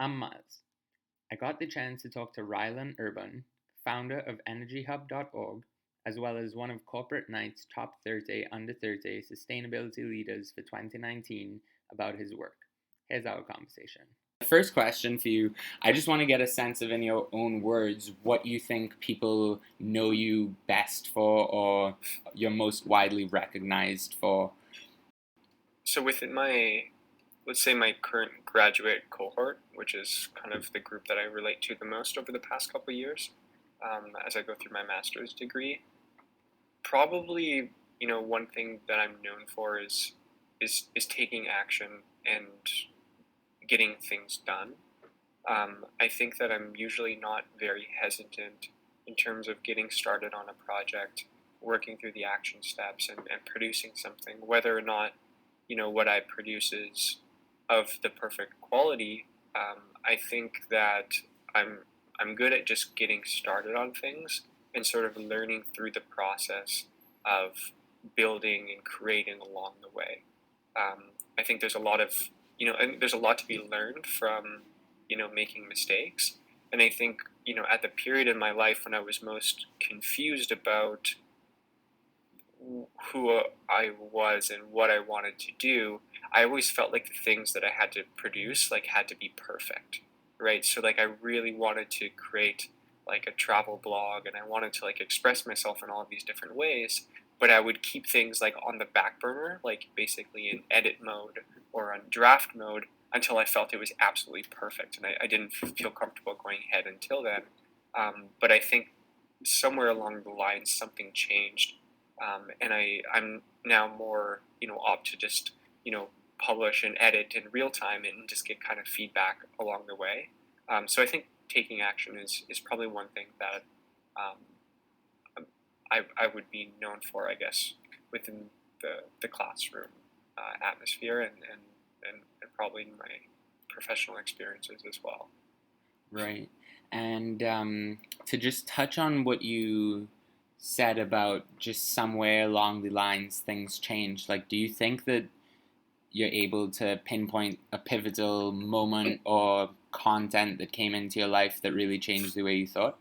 I'm Miles. I got the chance to talk to Rylan Urban, founder of EnergyHub.org, as well as one of Corporate Knight's top 30 under 30 sustainability leaders for 2019 about his work. Here's our conversation. The first question for you, I just want to get a sense of, in your own words, what you think people know you best for or you're most widely recognized for. So within let's say my current graduate cohort, which is kind of the group that I relate to the most over the past couple of years, as I go through my master's degree, probably, one thing that I'm known for is taking action and getting things done. I think that I'm usually not very hesitant in terms of getting started on a project, working through the action steps and producing something, whether or not, what I produce is of the perfect quality. I think that I'm good at just getting started on things and sort of learning through the process of building and creating along the way. I think there's a lot of, and there's a lot to be learned from, making mistakes. And I think, at the period in my life when I was most confused about who I was and what I wanted to do, I always felt like the things that I had to produce had to be perfect, right? So I really wanted to create a travel blog, and I wanted to express myself in all of these different ways, but I would keep things on the back burner, basically in edit mode or on draft mode until I felt it was absolutely perfect, and I didn't feel comfortable going ahead until then. But I think somewhere along the line something changed, and I'm now more opt to just publish and edit in real time and just get kind of feedback along the way. So I think taking action is probably one thing that I would be known for, I guess, within the classroom atmosphere and probably in my professional experiences as well. Right. And to just touch on what you said about just somewhere along the lines things changed, do you think that you're able to pinpoint a pivotal moment or content that came into your life that really changed the way you thought?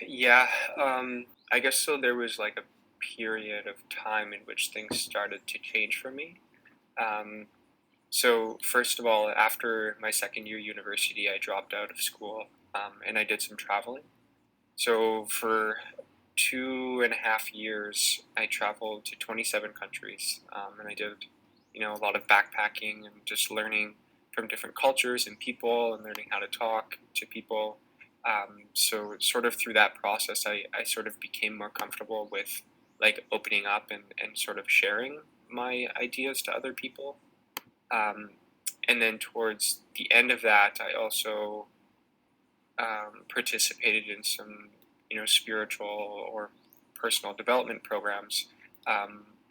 Yeah, I guess so. There was a period of time in which things started to change for me. So first of all, after my second year university, I dropped out of school, and I did some traveling. So for 2.5 years, I traveled to 27 countries, and I did, a lot of backpacking and just learning from different cultures and people and learning how to talk to people. So sort of through that process, I sort of became more comfortable with opening up and sort of sharing my ideas to other people. Um, and then towards the end of that, I also participated in some, spiritual or personal development programs.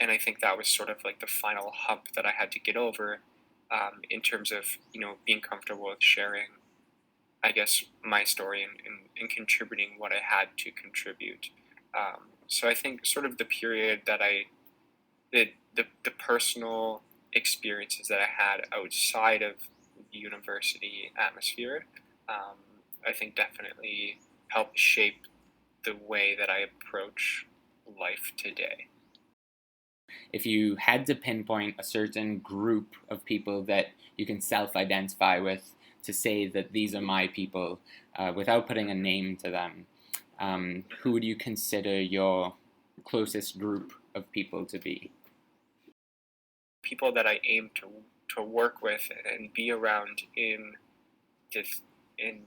And I think that was sort of the final hump that I had to get over, in terms of, being comfortable with sharing, I guess, my story and contributing what I had to contribute. So I think sort of the period that the personal experiences that I had outside of the university atmosphere, I think definitely helped shape the way that I approach life today. If you had to pinpoint a certain group of people that you can self-identify with to say that these are my people, without putting a name to them, who would you consider your closest group of people to be? People that I aim to work with and be around in this in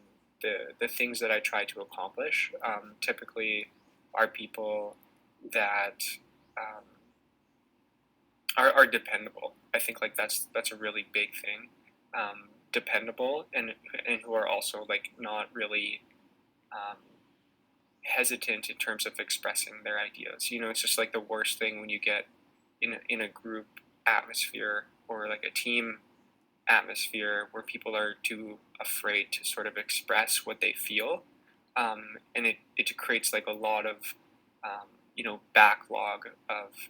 the things that I try to accomplish, typically are people that um, are dependable. I think that's a really big thing. Dependable and who are also not really um, hesitant in terms of expressing their ideas. It's just the worst thing when you get in a group atmosphere or a team atmosphere where people are too afraid to sort of express what they feel, and it creates a lot of backlog of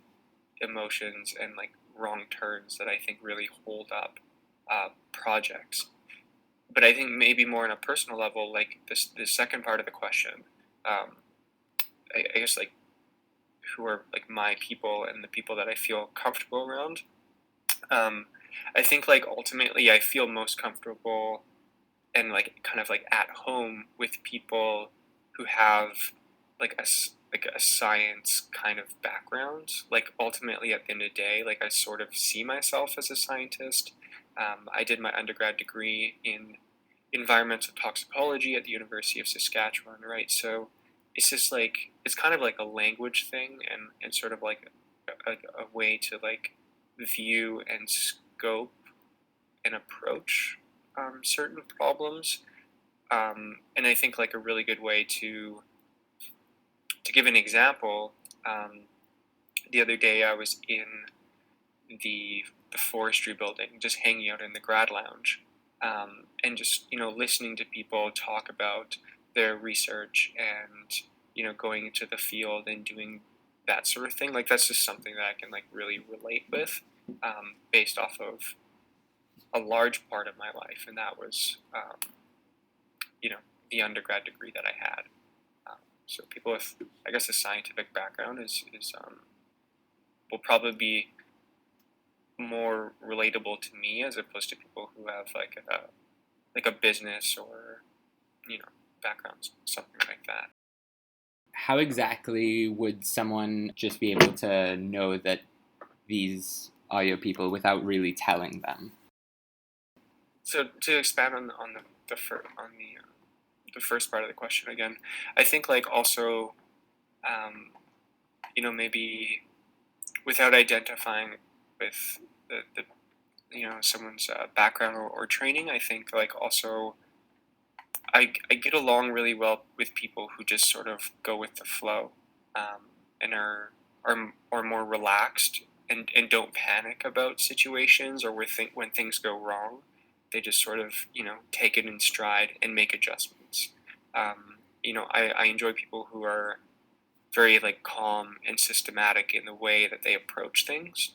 emotions and wrong turns that I think really hold up projects. but I think maybe more on a personal level, like the second part of the question, um, I guess like who are like my people and the people that I feel comfortable around. Um, I think like ultimately I feel most comfortable and like kind of like at home with people who have like a science kind of background. Like ultimately at the end of the day, like I sort of see myself as a scientist. I did my undergrad degree in environmental toxicology at the University of Saskatchewan, right? So it's just like it's kind of like a language thing and sort of like a way to like view and scope and approach certain problems. And I think like a really good way to give an example. Um, the other day I was in the forestry building, just hanging out in the grad lounge, and just listening to people talk about their research and going into the field and doing that sort of thing. Like that's just something that I can like really relate with, based off of a large part of my life, and that was you know the undergrad degree that I had. So people with, I guess, a scientific background is will probably be more relatable to me as opposed to people who have like a business or you know backgrounds, something like that. How exactly would someone just be able to know that these are your people without really telling them? So to expand on the first part of the question again, I think like also maybe without identifying with the someone's background or training, I think like also I get along really well with people who just sort of go with the flow, and are more relaxed and don't panic about situations or when things go wrong. They just sort of take it in stride and make adjustments. I enjoy people who are very like calm and systematic in the way that they approach things.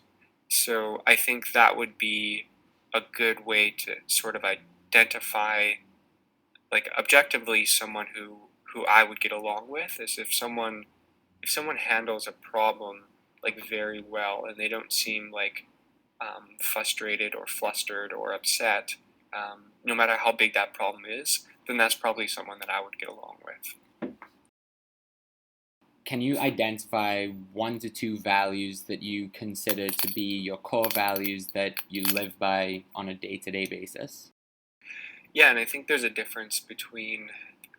So I think that would be a good way to sort of identify like objectively someone who I would get along with is if someone handles a problem like very well and they don't seem like frustrated or flustered or upset, no matter how big that problem is, then that's probably someone that I would get along with. Can you identify 1 to 2 values that you consider to be your core values that you live by on a day-to-day basis? Yeah, and I think there's a difference between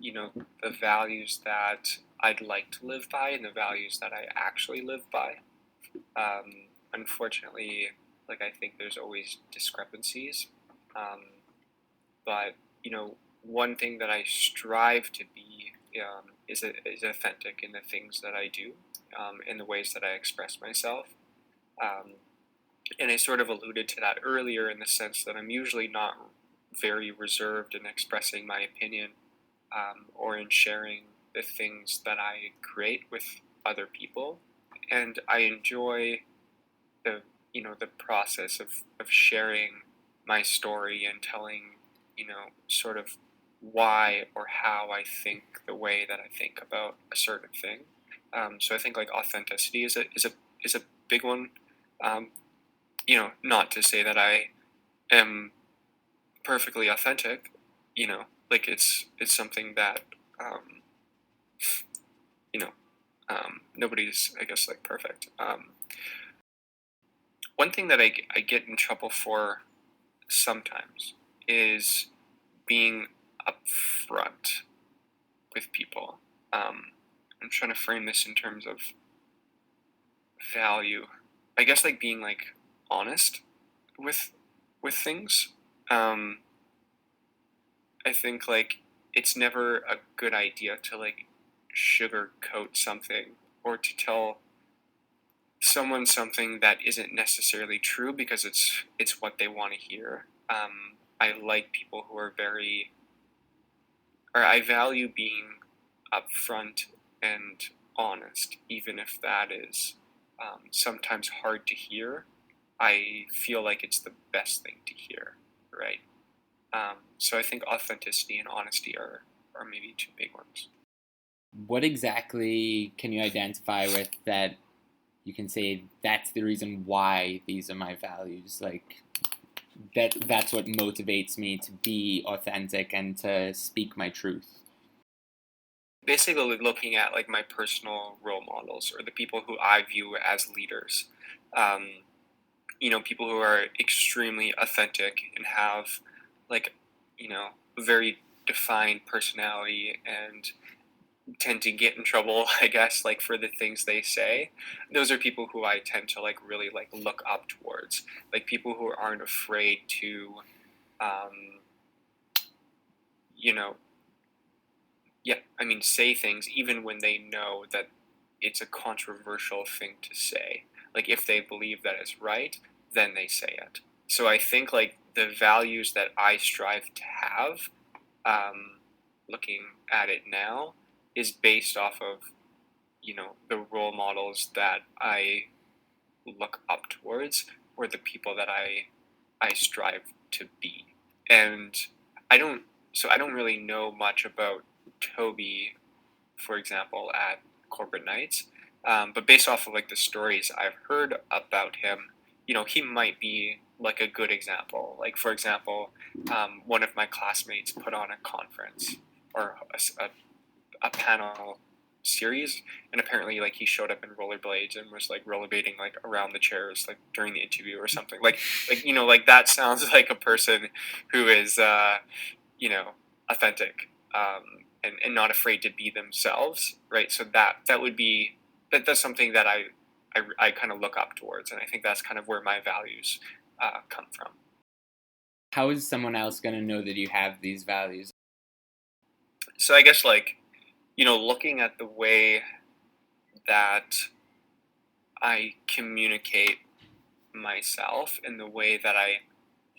the values that I'd like to live by and the values that I actually live by. Unfortunately, like I think there's always discrepancies. Um, but one thing that I strive to be is authentic in the things that I do, in the ways that I express myself. Um, and I sort of alluded to that earlier in the sense that I'm usually not very reserved in expressing my opinion, or in sharing the things that I create with other people. And I enjoy the the process of sharing my story and telling sort of why or how I think the way that I think about a certain thing. So I think like authenticity is a big one. Um, not to say that I am perfectly authentic. Like it's something that um, you know nobody's, I guess, like perfect. One thing that I get in trouble for sometimes is being upfront with people. I'm trying to frame this in terms of value. I guess like being like honest with things. Um, I think like it's never a good idea to like sugarcoat something or to tell someone something that isn't necessarily true because it's what they want to hear. I like people who are very, or I value being upfront and honest, even if that is sometimes hard to hear. I feel like it's the best thing to hear, right? So I think authenticity and honesty are maybe two big ones. What exactly can you identify with that you can say that's the reason why these are my values? Like that's what motivates me to be authentic and to speak my truth. Basically, looking at like my personal role models or the people who I view as leaders. Um, People who are extremely authentic and have like, a very defined personality and tend to get in trouble, I guess, like for the things they say. Those are people who I tend to like really like look up towards, like people who aren't afraid to, um, you know, yeah, I mean, say things even when they know that it's a controversial thing to say. Like if they believe that it's right, then they say it. So I think like the values that I strive to have, um, looking at it now, is based off of the role models that I look up towards or the people that I strive to be. And I don't I don't really know much about Toby, for example, at Corporate Nights. But based off of like the stories I've heard about him, he might be like a good example. Like for example, one of my classmates put on a conference or a panel series, and apparently like he showed up in rollerblades and was like rollerblading like around the chairs like during the interview or something. Like that sounds like a person who is you know authentic, and not afraid to be themselves, right? So that would be that's something that I kind of look up towards, and I think that's kind of where my values come from. How is someone else going to know that you have these values? So I guess like looking at the way that I communicate myself and the way that I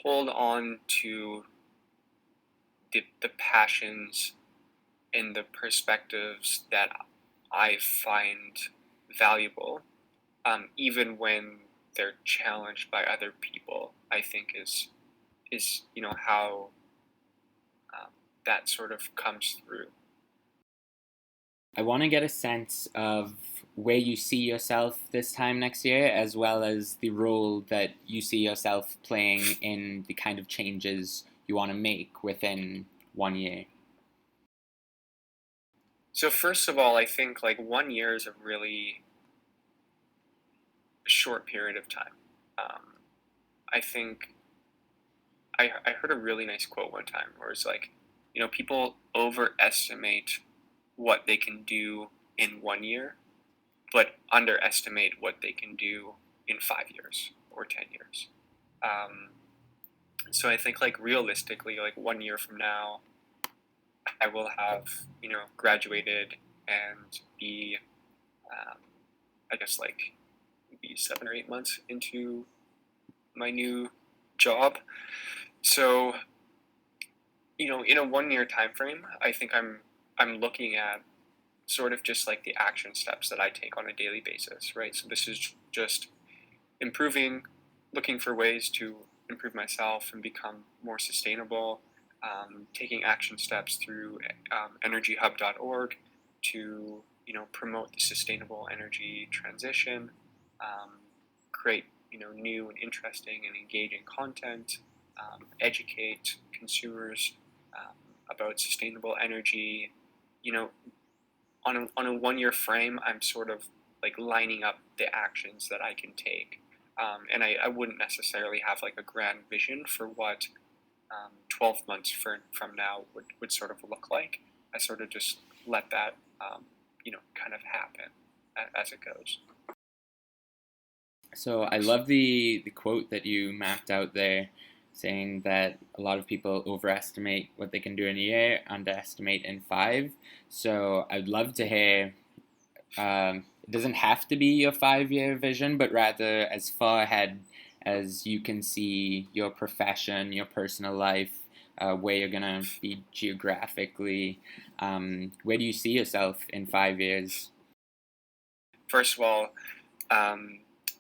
hold on to the passions and the perspectives that I find valuable, even when they're challenged by other people, I think is how um, that sort of comes through. I want to get a sense of where you see yourself this time next year, as well as the role that you see yourself playing in the kind of changes you want to make within 1 year. So first of all, I think like 1 year is a really short period of time. Um, I think I heard a really nice quote one time where it's like, people overestimate what they can do in 1 year, but underestimate what they can do in 5 years or 10 years. Um, so I think like realistically, like 1 year from now, I will have, graduated and be, um, I guess like maybe 7 or 8 months into my new job. So in a 1 year time frame, I think I'm looking at sort of just like the action steps that I take on a daily basis, right? So this is just improving, looking for ways to improve myself and become more sustainable, taking action steps through energyhub.org to promote the sustainable energy transition, um, create new and interesting and engaging content, educate consumers um, about sustainable energy. You know, on a 1 year frame, I'm sort of like lining up the actions that I can take, and I wouldn't necessarily have like a grand vision for what 12 months from now would sort of look like. I sort of just let that kind of happen as it goes. So I love the quote that you mapped out there, saying that a lot of people overestimate what they can do in a year, underestimate in 5. So I'd love to hear. It doesn't have to be your 5 year vision, but rather as far ahead as you can see your profession, your personal life, where you're gonna be geographically. Where do you see yourself in 5 years? First of all,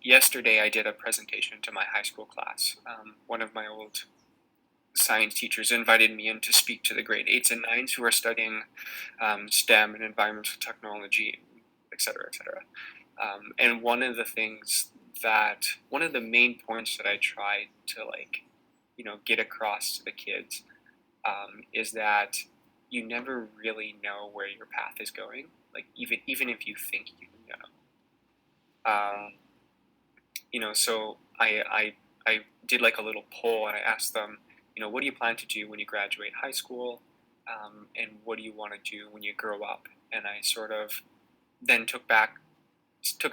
yesterday I did a presentation to my high school class. One of my old science teachers invited me in to speak to the grade 8s and 9s who are studying STEM and environmental technology, et cetera, et cetera. And one of the main points that I tried to get across to the kids is that you never really know where your path is going. Like even if you think you know. So I did like a little poll and I asked them, what do you plan to do when you graduate high school, and what do you want to do when you grow up? And I sort of then took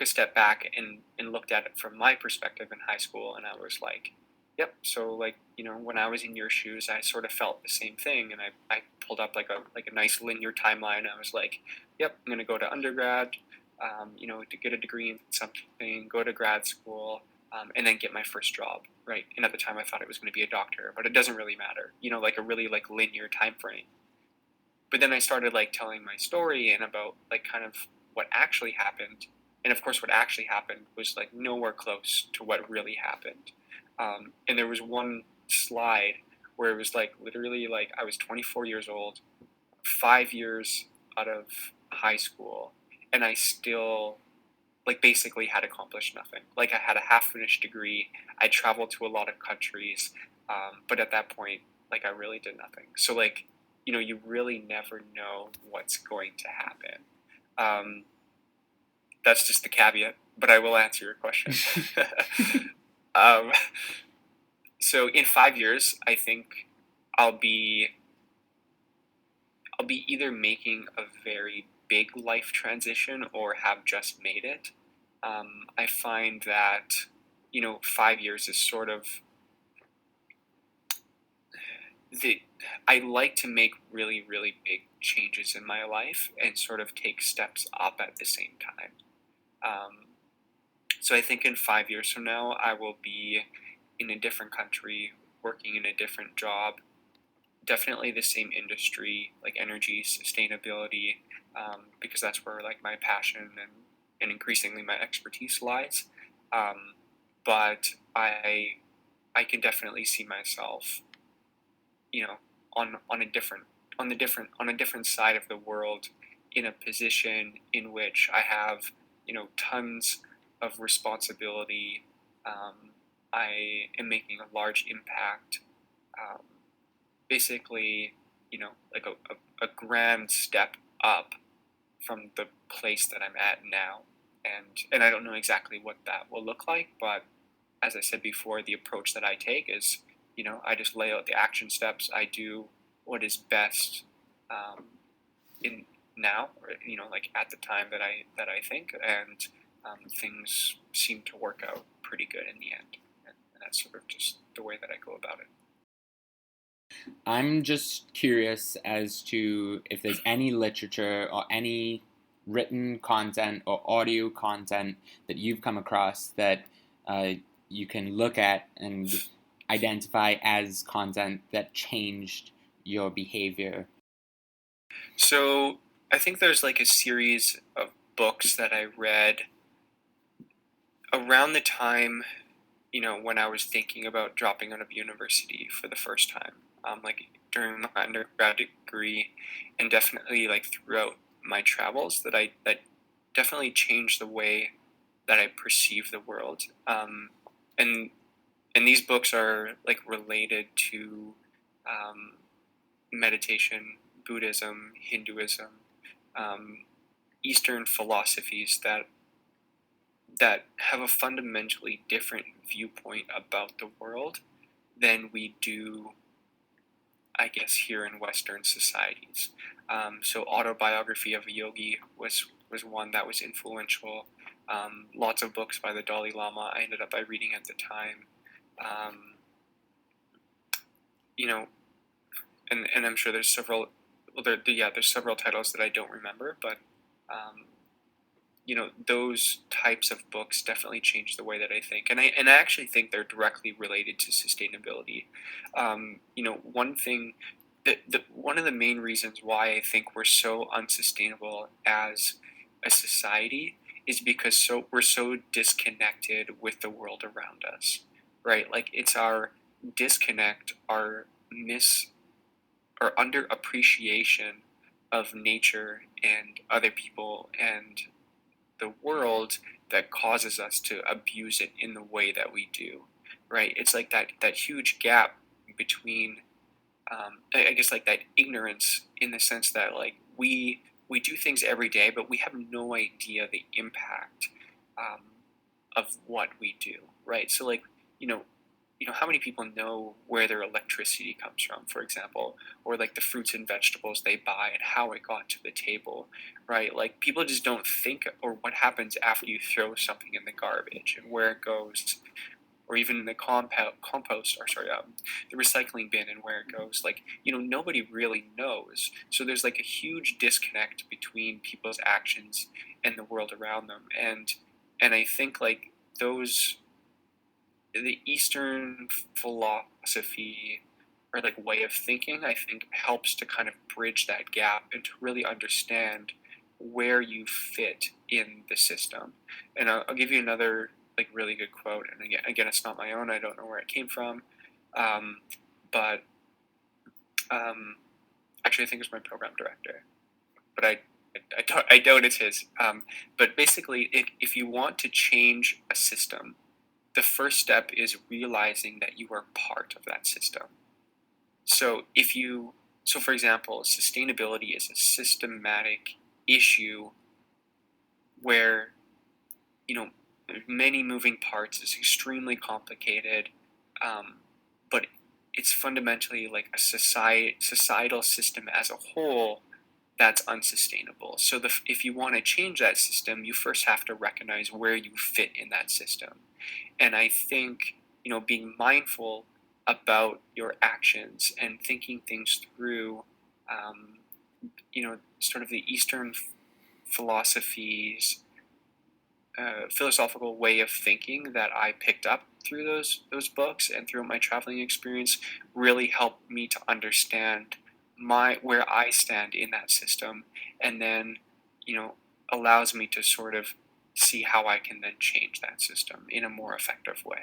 a step back and looked at it from my perspective in high school, and I was like, yep. So when I was in your shoes, I sort of felt the same thing, and I pulled up like a nice linear timeline. I was like, yep, I'm gonna go to undergrad, to get a degree in something, go to grad school, and then get my first job, right? And at the time, I thought it was going to be a doctor, but it doesn't really matter, like a really linear time frame. But then I started telling my story and about kind of what actually happened, and of course, what actually happened was nowhere close to what really happened. And there was one slide where it was literally I was 24 years old, 5 years out of high school, and I still basically had accomplished nothing. I had a half-finished degree. I traveled to a lot of countries, but at that point, I really did nothing. So you really never know what's going to happen. That's just the caveat, but I will answer your question. So in 5 years, I think I'll be either making a very big life transition or have just made it. I find that 5 years is sort of I like to make really, really big changes in my life and sort of take steps up at the same time. So I think in 5 years from now, I will be in a different country, working in a different job, definitely the same industry, like energy, sustainability, because that's where my passion and increasingly my expertise lies. But I can definitely see myself, on a different side of the world, in a position in which I have tons of responsibility. I am making a large impact. Basically, a grand step up from the place that I'm at now, and I don't know exactly what that will look like, but as I said before, the approach that I take is, I just lay out the action steps. I do what is best in now, or at the time that I think, and things seem to work out pretty good in the end, and that's sort of just the way that I go about it. I'm just curious as to if there's any literature or any written content or audio content that you've come across that you can look at and identify as content that changed your behavior. So I think there's a series of books that I read around the time, when I was thinking about dropping out of university for the first time, during my undergrad degree, and definitely throughout my travels, that definitely changed the way that I perceive the world. And these books are related to meditation, Buddhism, Hinduism, Eastern philosophies that have a fundamentally different viewpoint about the world than we do, I guess, here in Western societies. So Autobiography of a Yogi was one that was influential. Lots of books by the Dalai Lama I ended up by reading at the time. And I'm sure there's several. Well, there's several titles that I don't remember, but those types of books definitely change the way that I think, and I actually think they're directly related to sustainability. One thing one of the main reasons why I think we're so unsustainable as a society is because we're so disconnected with the world around us, right? It's our disconnect, our miss or underappreciation of nature and other people and the world that causes us to abuse it in the way that we do, right? It's like that huge gap between, I guess, like that ignorance in the sense that like we do things every day, but we have no idea the impact um, of what we do, right? So like, you know, how many people know where their electricity comes from, for example, or like the fruits and vegetables they buy and how it got to the table, right? Like people just don't think, or what happens after you throw something in the garbage and where it goes, or even in the compost, or sorry, the recycling bin and where it goes. Like, nobody really knows. So there's like a huge disconnect between people's actions and the world around them. And I think like the Eastern philosophy or like way of thinking, I think helps to kind of bridge that gap and to really understand where you fit in the system. And I'll give you another like really good quote. And again, it's not my own. I don't know where it came from, but actually, I think it's my program director. But I doubt it's his. But basically, if you want to change a system, the first step is realizing that you are part of that system. So for example, sustainability is a systematic issue where, many moving parts. It's extremely complicated, but it's fundamentally like a societal system as a whole that's unsustainable. So if you want to change that system, you first have to recognize where you fit in that system. And I think, being mindful about your actions and thinking things through, sort of the Eastern philosophical way of thinking that I picked up through those books and through my traveling experience really helped me to understand where I stand in that system, and then allows me to sort of see how I can then change that system in a more effective way.